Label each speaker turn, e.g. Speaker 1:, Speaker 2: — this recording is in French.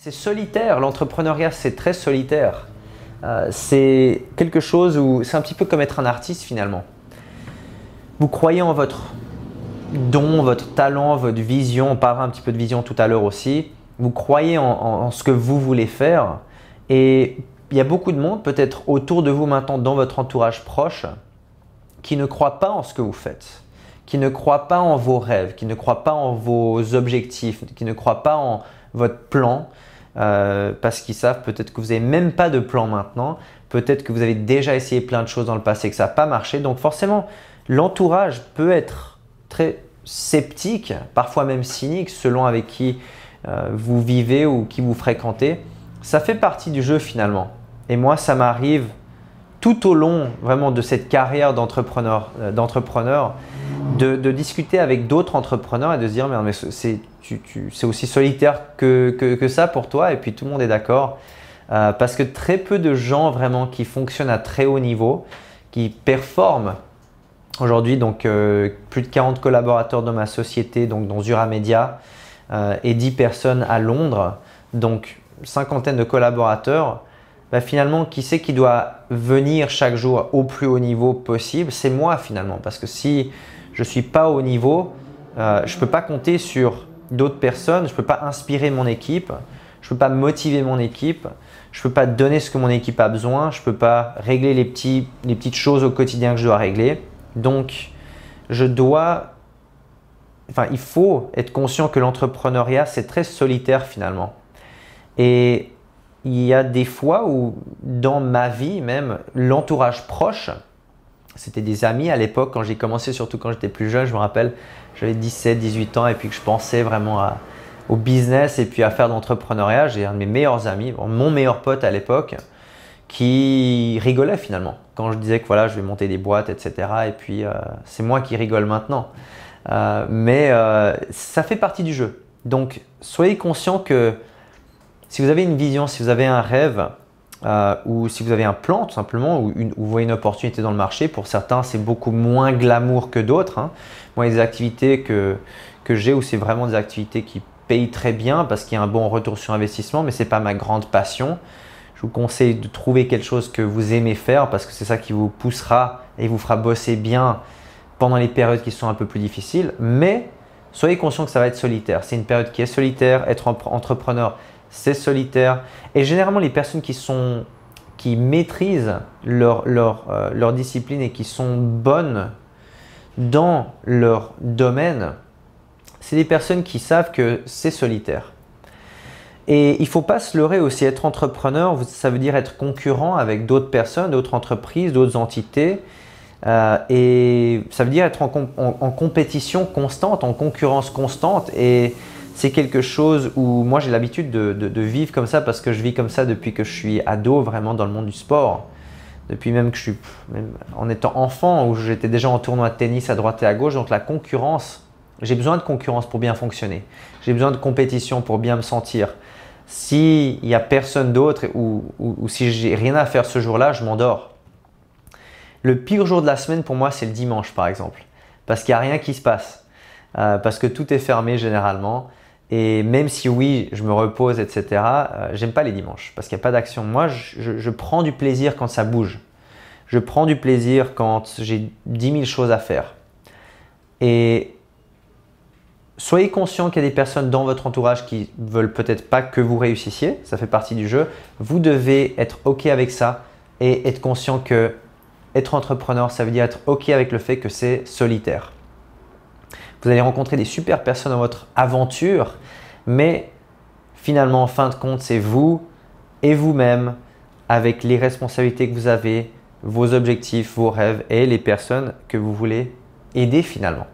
Speaker 1: C'est solitaire, l'entrepreneuriat c'est très solitaire. C'est quelque chose où c'est un petit peu comme être un artiste finalement. Vous croyez en votre don, votre talent, votre vision, on parlera un petit peu de vision tout à l'heure aussi. Vous croyez en ce que vous voulez faire et il y a beaucoup de monde peut-être autour de vous maintenant dans votre entourage proche qui ne croient pas en ce que vous faites, qui ne croient pas en vos rêves, qui ne croient pas en vos objectifs, qui ne croient pas en votre plan. Parce qu'ils savent peut-être que vous n'avez même pas de plan maintenant, peut-être que vous avez déjà essayé plein de choses dans le passé et que ça n'a pas marché. Donc forcément, l'entourage peut être très sceptique, parfois même cynique, selon avec qui vous vivez ou qui vous fréquentez. Ça fait partie du jeu finalement. Et moi, ça m'arrive tout au long vraiment de cette carrière d'entrepreneur, de discuter avec d'autres entrepreneurs et de se dire mais c'est aussi solitaire que ça pour toi, et puis tout le monde est d'accord parce que très peu de gens vraiment qui fonctionnent à très haut niveau, qui performent aujourd'hui, donc plus de 40 collaborateurs dans ma société, donc dans Zura Media et 10 personnes à Londres, donc cinquantaine de collaborateurs. Finalement, qui c'est qui doit venir chaque jour au plus haut niveau possible? C'est moi finalement, parce que si je ne suis pas au niveau, je ne peux pas compter sur d'autres personnes, je ne peux pas inspirer mon équipe, je ne peux pas motiver mon équipe, je ne peux pas donner ce que mon équipe a besoin, je ne peux pas régler les petites choses au quotidien que je dois régler. Donc, il faut être conscient que l'entrepreneuriat, c'est très solitaire finalement. Et il y a des fois où dans ma vie même, l'entourage proche, c'était des amis à l'époque quand j'ai commencé, surtout quand j'étais plus jeune, je me rappelle, j'avais 17, 18 ans et puis que je pensais vraiment au business et puis à faire de l'entrepreneuriat. J'ai un de mes meilleurs amis, mon meilleur pote à l'époque, qui rigolait finalement quand je disais que voilà, je vais monter des boîtes, etc. Et puis c'est moi qui rigole maintenant. Mais ça fait partie du jeu. Donc soyez conscient que si vous avez une vision, si vous avez un rêve ou si vous avez un plan tout simplement, ou vous voyez une opportunité dans le marché, pour certains c'est beaucoup moins glamour que d'autres. Moi, il y a des activités que j'ai où c'est vraiment des activités qui payent très bien parce qu'il y a un bon retour sur investissement, mais ce n'est pas ma grande passion. Je vous conseille de trouver quelque chose que vous aimez faire parce que c'est ça qui vous poussera et vous fera bosser bien pendant les périodes qui sont un peu plus difficiles. Mais soyez conscient que ça va être solitaire. C'est une période qui est solitaire. Être entrepreneur, c'est solitaire. Et généralement, les personnes qui maîtrisent leur discipline et qui sont bonnes dans leur domaine, c'est des personnes qui savent que c'est solitaire. Et il ne faut pas se leurrer aussi. Être entrepreneur, ça veut dire être concurrent avec d'autres personnes, d'autres entreprises, d'autres entités. Et ça veut dire être en compétition constante, en concurrence constante. Et c'est quelque chose où moi j'ai l'habitude de vivre comme ça parce que je vis comme ça depuis que je suis ado, vraiment dans le monde du sport. Depuis même que je suis en étant enfant, où j'étais déjà en tournoi de tennis à droite et à gauche. Donc la concurrence, j'ai besoin de concurrence pour bien fonctionner. J'ai besoin de compétition pour bien me sentir. S'il n'y a personne d'autre ou si j'ai rien à faire ce jour-là, je m'endors. Le pire jour de la semaine pour moi, c'est le dimanche par exemple. Parce qu'il n'y a rien qui se passe. Parce que tout est fermé généralement. Et même si oui, je me repose, etc., j'aime pas les dimanches parce qu'il n'y a pas d'action. Moi, je prends du plaisir quand ça bouge. Je prends du plaisir quand j'ai 10 000 choses à faire. Et soyez conscient qu'il y a des personnes dans votre entourage qui veulent peut-être pas que vous réussissiez. Ça fait partie du jeu. Vous devez être OK avec ça et être conscient que être entrepreneur, ça veut dire être OK avec le fait que c'est solitaire. Vous allez rencontrer des super personnes dans votre aventure, mais finalement, en fin de compte, c'est vous et vous-même avec les responsabilités que vous avez, vos objectifs, vos rêves et les personnes que vous voulez aider finalement.